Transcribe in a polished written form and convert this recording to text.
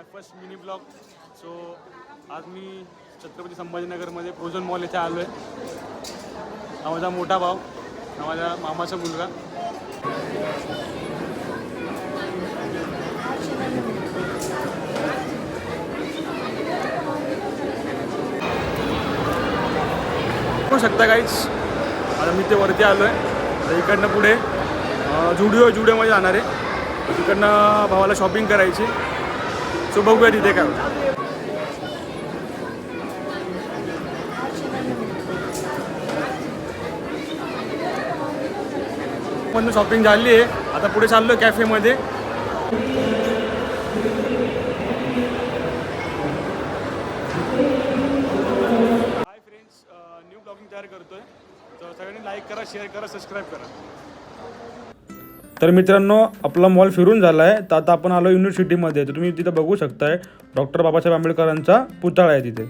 माय first mini blog. So आज मी Chhatrapati संभाजीनगरमध्ये Prozone mall इथे आलो आहे. हा माझा मोठा भाऊ, हा माझ्या मामाचा मुलगा. बघू शकता काहीच. आता मी ते वरती आलो आहे. इकडनं पुढे जुडिओमध्ये जाणार आहे. तिकडनं भावाला शॉपिंग करायची. सो बघूया तिथे काय होतं. पण शॉपिंग झाली आहे. आता पुढे चाललो कॅफेमध्ये. हाय फ्रेंड्स, न्यू ब्लॉगिंग तयार करतोय. तर सगळ्यांनी लाईक करा, शेअर करा, सबस्क्राईब करा. तर मित्रांनो, आपला मॉल फिरून झाला आहे. तर आता आपण आलो युनिव्हर्सिटीमध्ये. तर तुम्ही तिथं बघू शकताय डॉक्टर बाबासाहेब आंबेडकरांचा पुतळा आहे तिथे.